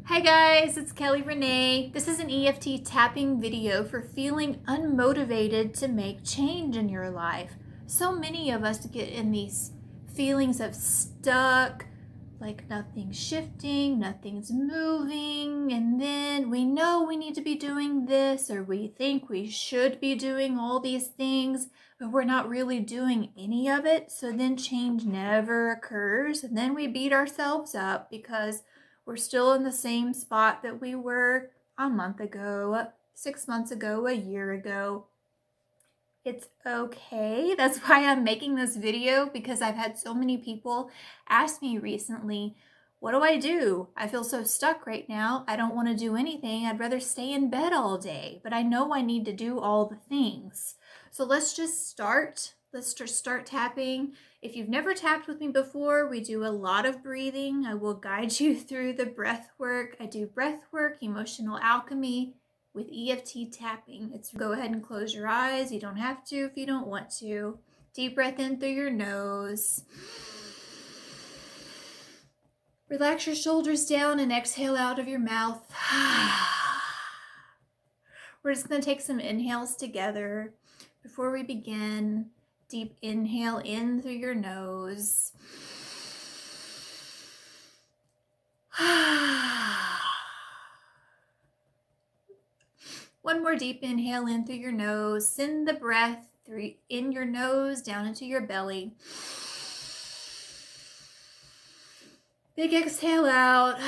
Hi guys, it's Renee. This is an EFT tapping video for feeling unmotivated to make change in your life. So many of us get in these feelings of stuck, like nothing's shifting, nothing's moving, and then we know we need to be doing this, or we think we should be doing all these things, but we're not really doing any of it. So then change never occurs, and then we beat ourselves up because we're still in the same spot that we were a month ago, 6 months ago, a year ago. It's okay. That's why I'm making this video, because I've had so many people ask me recently, what do I do? I feel so stuck right now. I don't want to do anything. I'd rather stay in bed all day, but I know I need to do all the things. So let's just start. Let's just start tapping. If you've never tapped with me before, we do a lot of breathing. I will guide you through the breath work. I do breath work, emotional alchemy, with EFT tapping. It's go ahead and close your eyes. You don't have to if you don't want to. Deep breath in through your nose. Relax your shoulders down and exhale out of your mouth. We're just going to take some inhales together. Before we begin, deep inhale in through your nose. One more deep inhale in through your nose. Send the breath in your nose down into your belly. Big exhale out.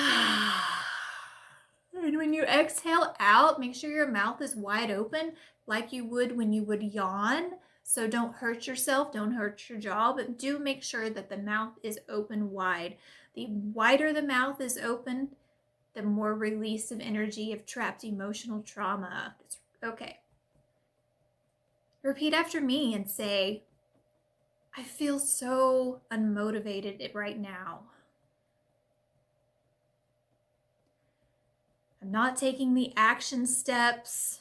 And when you exhale out, make sure your mouth is wide open like you would when you would yawn. So don't hurt yourself, don't hurt your jaw, but do make sure that the mouth is open wide. The wider the mouth is open, the more release of energy of trapped emotional trauma. Okay. Repeat after me and say, I feel so unmotivated right now. I'm not taking the action steps.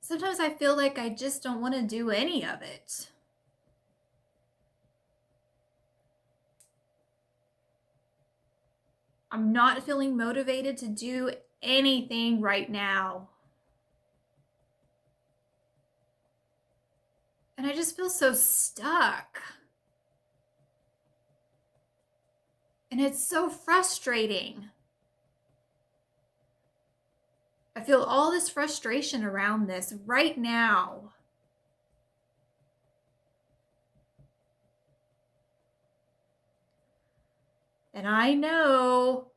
Sometimes I feel like I just don't want to do any of it. I'm not feeling motivated to do anything right now. And I just feel so stuck. And it's so frustrating. I feel all this frustration around this right now. And I know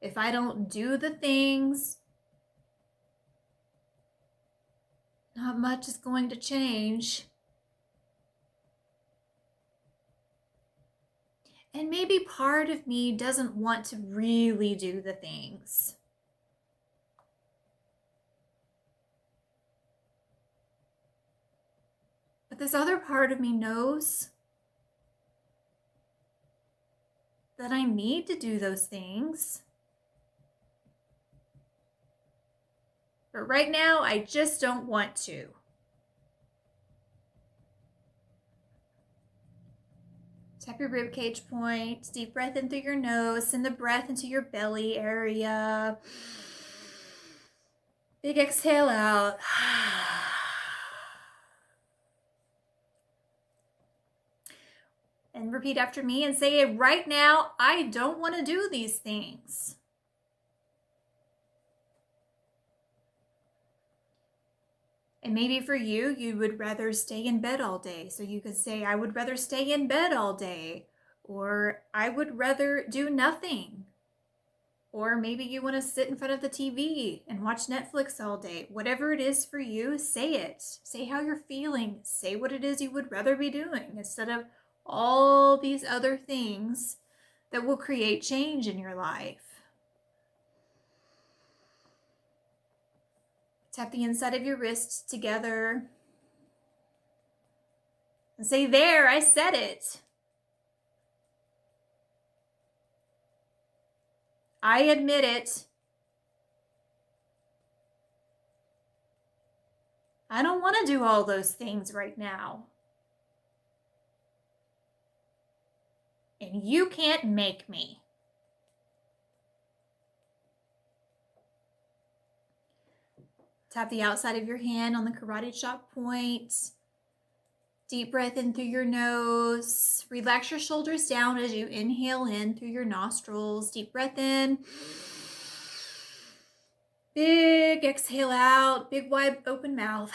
if I don't do the things, not much is going to change. And maybe part of me doesn't want to really do the things. But this other part of me knows that I need to do those things. But right now, I just don't want to. Tap your ribcage point. Deep breath in through your nose. Send the breath into your belly area. Big exhale out. And repeat after me and say, right now, I don't want to do these things. And maybe for you, you would rather stay in bed all day. So you could say, I would rather stay in bed all day. Or I would rather do nothing. Or maybe you want to sit in front of the TV and watch Netflix all day. Whatever it is for you, say it. Say how you're feeling. Say what it is you would rather be doing instead of all these other things that will create change in your life. Tap the inside of your wrists together and say, there, I said it. I admit it. I don't want to do all those things right now. and you can't make me. Tap the outside of your hand on the karate chop point. Deep breath in through your nose. Relax your shoulders down as you inhale in through your nostrils. Deep breath in. Big exhale out. Big wide open mouth.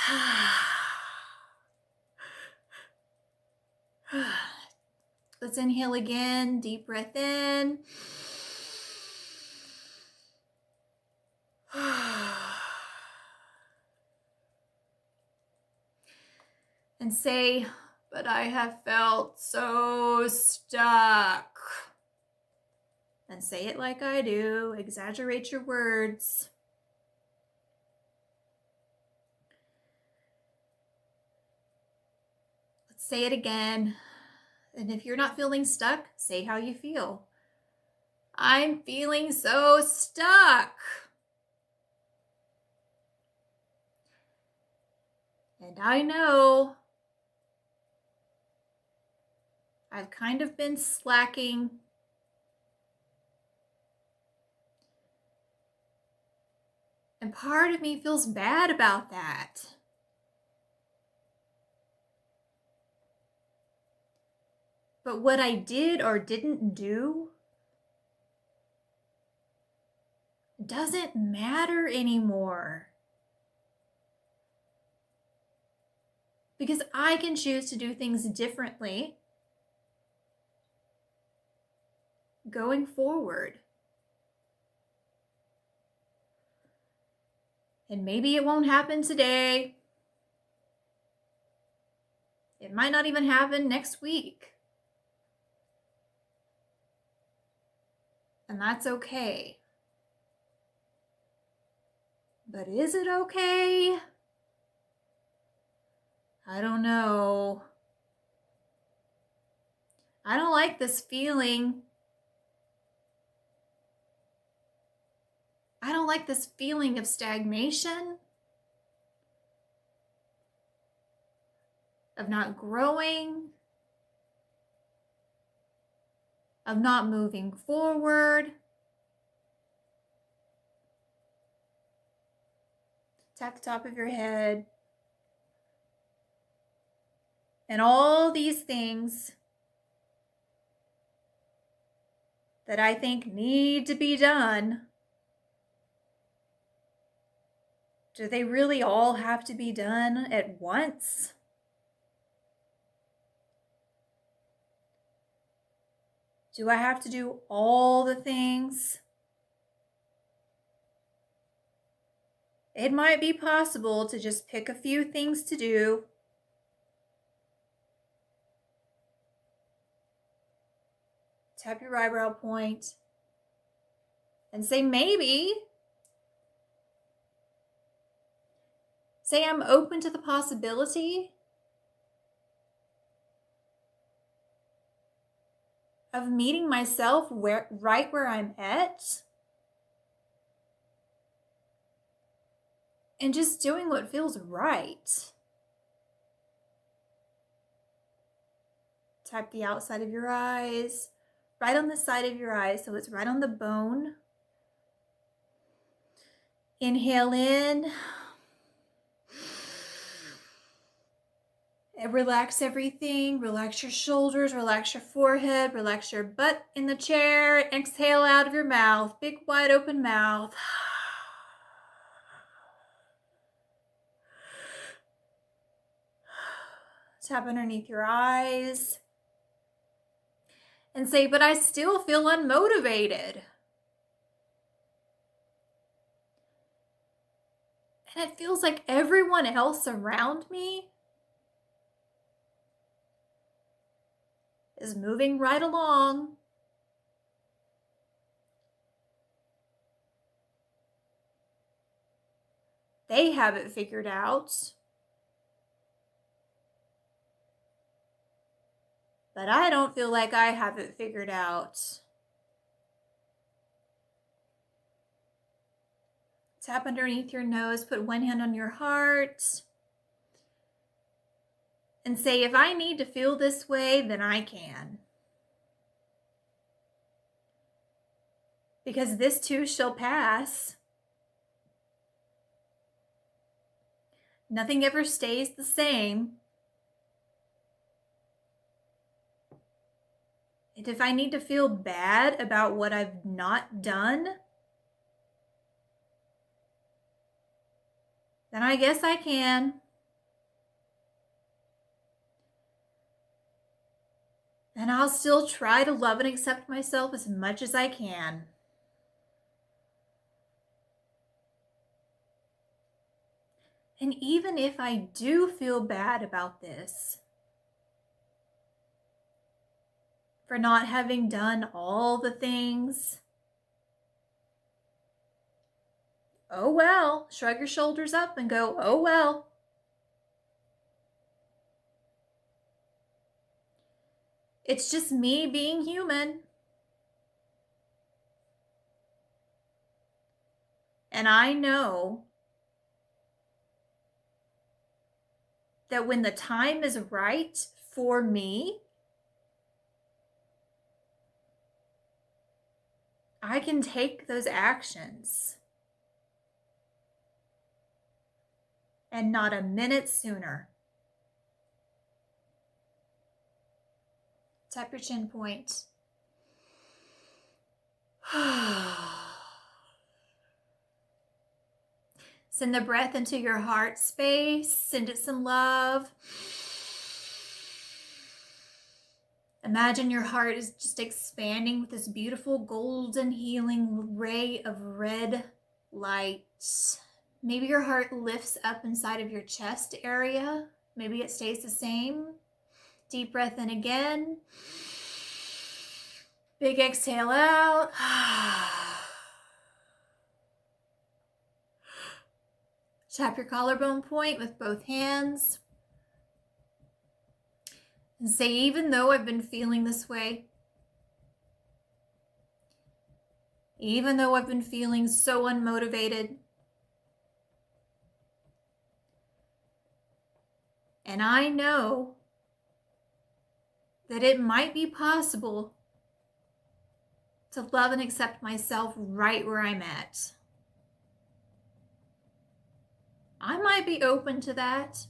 Let's inhale again. Deep breath in. And say, but I have felt so stuck. And say it like I do. Exaggerate your words. Let's say it again. And if you're not feeling stuck, say how you feel. I'm feeling so stuck. And I know I've kind of been slacking. And part of me feels bad about that. But what I did or didn't do doesn't matter anymore. Because I can choose to do things differently going forward. And maybe it won't happen today. It might not even happen next week. And that's okay. But is it okay? I don't know. I don't like this feeling. I don't like this feeling of stagnation, of not growing, of not moving forward. Tap the top of your head. And all these things that I think need to be done, do they really all have to be done at once? Do I have to do all the things? It might be possible to just pick a few things to do. Tap your eyebrow point and say maybe. Say I'm open to the possibility of meeting myself right where I'm at and just doing what feels right. Tap the outside of your eyes, right on the side of your eyes, so it's right on the bone. Inhale in. And relax everything. Relax your shoulders, relax your forehead, relax your butt in the chair. Exhale out of your mouth, big wide open mouth. Tap underneath your eyes. And say, but I still feel unmotivated. And it feels like everyone else around me is moving right along. They have it figured out. But I don't feel like I have it figured out. Tap underneath your nose, put one hand on your heart, and say, if I need to feel this way, then I can. because this too shall pass. Nothing ever stays the same. And if I need to feel bad about what I've not done, then I guess I can. And I'll still try to love and accept myself as much as I can. And even if I do feel bad about this, for not having done all the things, oh well, shrug your shoulders up and go, oh well. It's just me being human. And I know that when the time is right for me, I can take those actions. And not a minute sooner. Tap your chin point. Send the breath into your heart space. Send it some love. Imagine your heart is just expanding with this beautiful golden healing ray of red light. Maybe your heart lifts up inside of your chest area. Maybe it stays the same. Deep breath in again. Big exhale out. Tap your collarbone point with both hands. And say, even though I've been feeling this way, even though I've been feeling so unmotivated, and I know that it might be possible to love and accept myself right where I'm at. I might be open to that.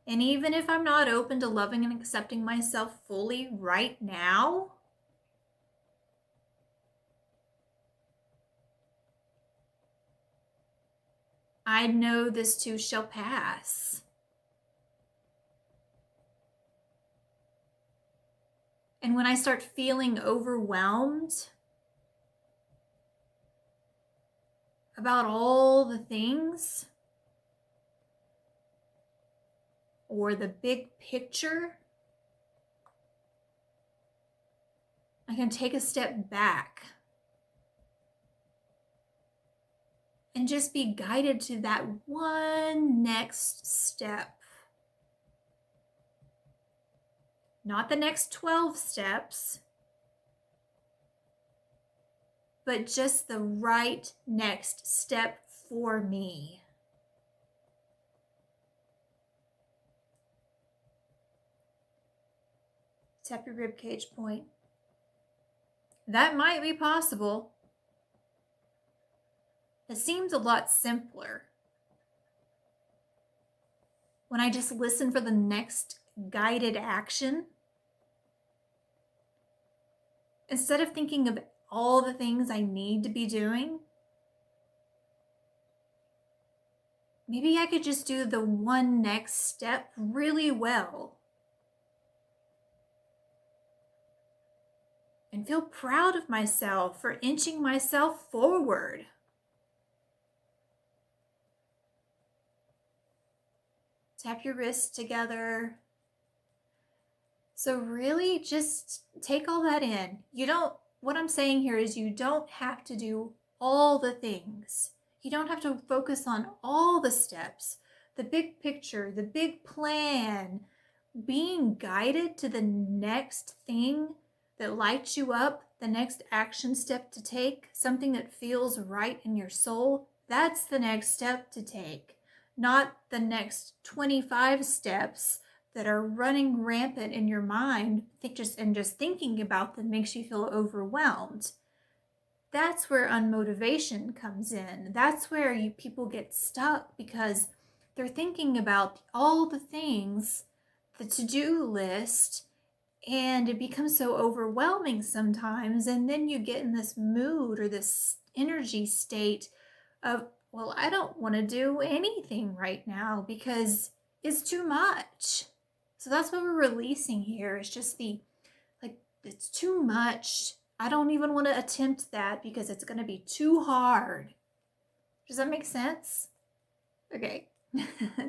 And even if I'm not open to loving and accepting myself fully right now, I know this too shall pass. And when I start feeling overwhelmed about all the things or the big picture, I can take a step back and just be guided to that one next step. Not the next 12 steps, but just the right next step for me. Tap your ribcage point. That might be possible. It seems a lot simpler when I just listen for the next guided action. Instead of thinking of all the things I need to be doing, maybe I could just do the one next step really well and feel proud of myself for inching myself forward. Tap your wrists together. So really just take all that in. What I'm saying here is you don't have to do all the things. You don't have to focus on all the steps, the big picture, the big plan, being guided to the next thing that lights you up, the next action step to take, something that feels right in your soul. That's the next step to take, not the next 25 steps that are running rampant in your mind, just thinking about them makes you feel overwhelmed. That's where unmotivation comes in. That's where people get stuck because they're thinking about all the things, the to-do list, and it becomes so overwhelming sometimes. And then you get in this mood or this energy state of, well, I don't want to do anything right now because it's too much. So that's what we're releasing here. It's just it's too much. I don't even want to attempt that because it's going to be too hard. Does that make sense? Okay.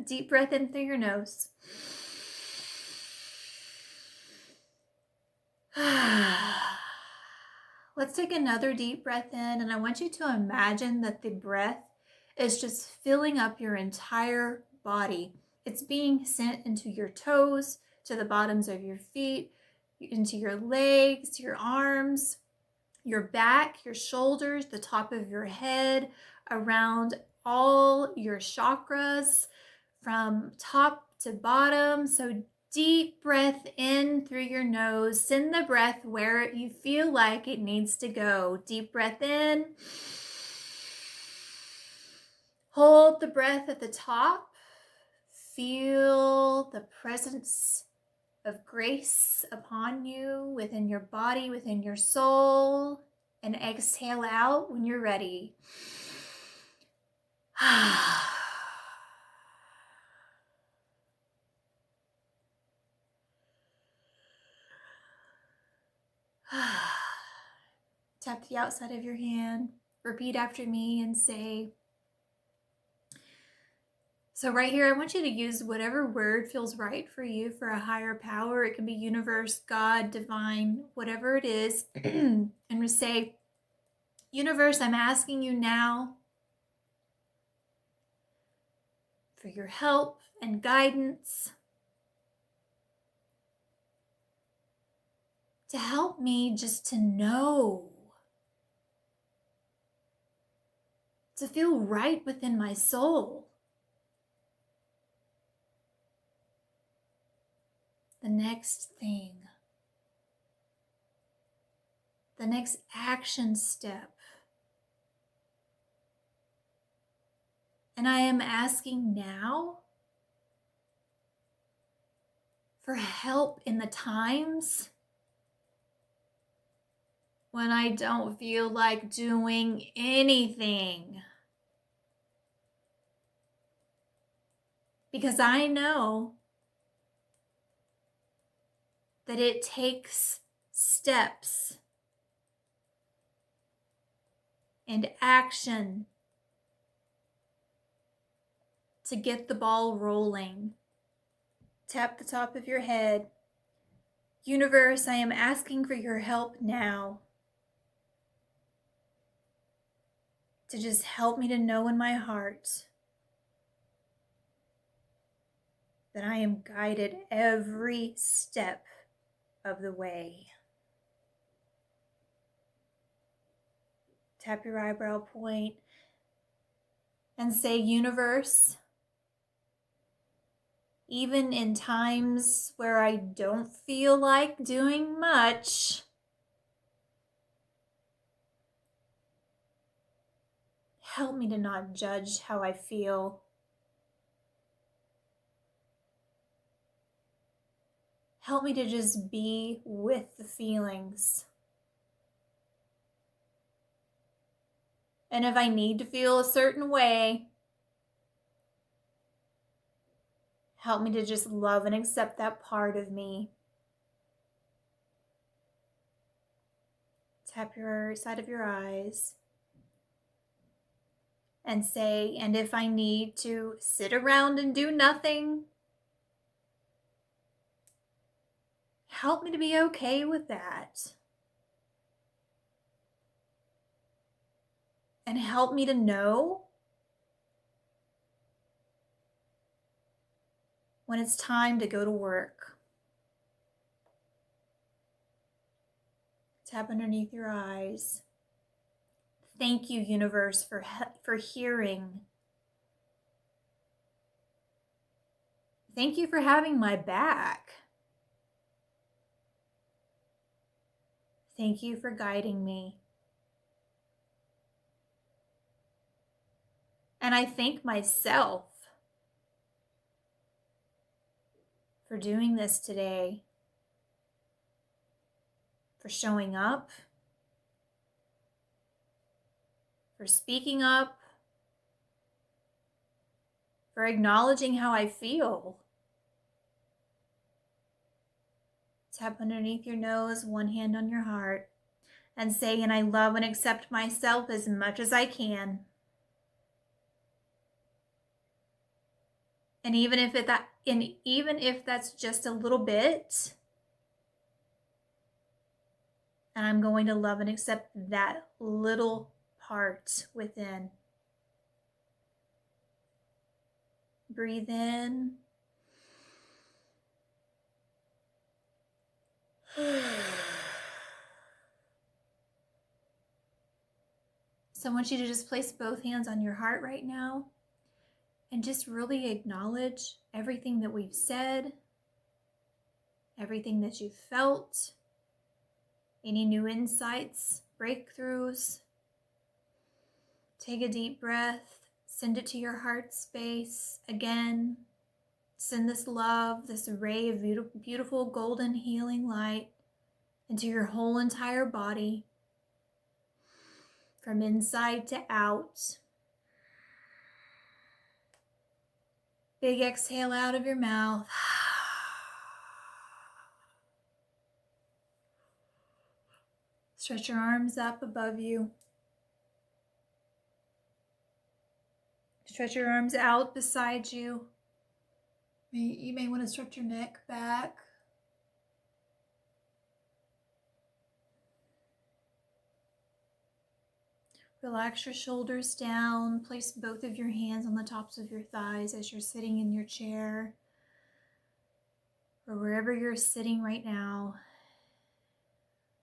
Deep breath in through your nose. Let's take another deep breath in, and I want you to imagine that the breath is just filling up your entire body. It's being sent into your toes, to the bottoms of your feet, into your legs, to your arms, your back, your shoulders, the top of your head, around all your chakras from top to bottom. So deep breath in through your nose. Send the breath where you feel like it needs to go. Deep breath in. Hold the breath at the top. Feel the presence of grace upon you, within your body, within your soul, and exhale out when you're ready. Tap the outside of your hand. Repeat after me and say, so right here, I want you to use whatever word feels right for you for a higher power. It can be universe, God, divine, whatever it is. And we say, universe, I'm asking you now for your help and guidance to help me just to know, to feel right within my soul. The next thing, the next action step. And I am asking now for help in the times when I don't feel like doing anything. Because I know that it takes steps and action to get the ball rolling. Tap the top of your head. Universe, I am asking for your help now to just help me to know in my heart that I am guided every step of the way. Tap your eyebrow point and say, universe, even in times where I don't feel like doing much, help me to not judge how I feel. Help me to just be with the feelings. And if I need to feel a certain way, help me to just love and accept that part of me. Tap your side of your eyes and say, and if I need to sit around and do nothing, help me to be okay with that. And help me to know when it's time to go to work. Tap underneath your eyes. Thank you, universe, for hearing. Thank you for having my back. Thank you for guiding me. And I thank myself for doing this today, for showing up, for speaking up, for acknowledging how I feel. Tap underneath your nose, one hand on your heart, and say, and I love and accept myself as much as I can. And even if that's just a little bit, and I'm going to love and accept that little part within. Breathe in. So I want you to just place both hands on your heart right now and just really acknowledge everything that we've said, everything that you've felt, any new insights, breakthroughs. Take a deep breath, send it to your heart space. Again, send this love, this ray of beautiful golden healing light into your whole entire body, from inside to out. Big exhale out of your mouth. Stretch your arms up above you. Stretch your arms out beside you. You may want to stretch your neck back. Relax your shoulders down. Place both of your hands on the tops of your thighs as you're sitting in your chair or wherever you're sitting right now.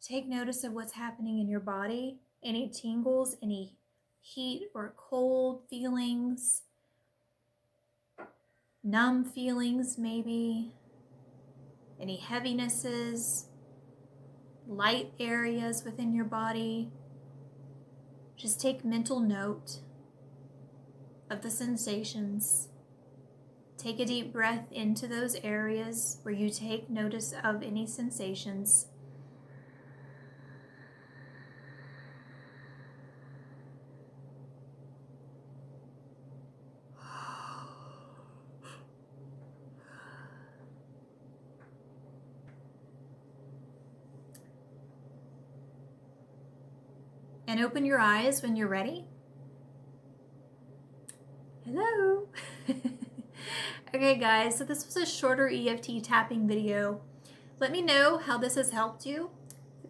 Take notice of what's happening in your body, any tingles, any heat or cold feelings, numb feelings maybe, any heavinesses, light areas within your body. Just take mental note of the sensations. Take a deep breath into those areas where you take notice of any sensations. And open your eyes when you're ready. Hello. Okay guys, so this was a shorter EFT tapping video. Let me know how this has helped you.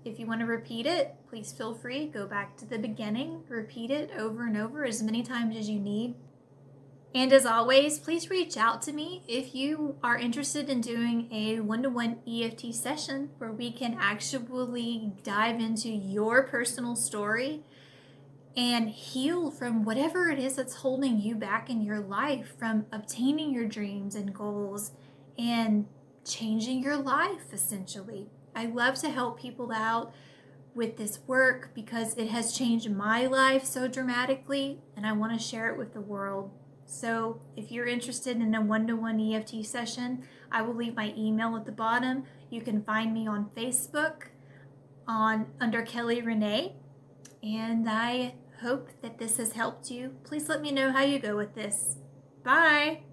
If you want to repeat it, please feel free. Go back to the beginning, repeat it over and over as many times as you need. And as always, please reach out to me if you are interested in doing a one-to-one EFT session where we can actually dive into your personal story and heal from whatever it is that's holding you back in your life from obtaining your dreams and goals and changing your life, essentially. I love to help people out with this work because it has changed my life so dramatically, and I want to share it with the world. So if you're interested in a one-to-one EFT session, I will leave my email at the bottom. You can find me on Facebook under Kelly Renee, and I hope that this has helped you. Please let me know how you go with this. Bye.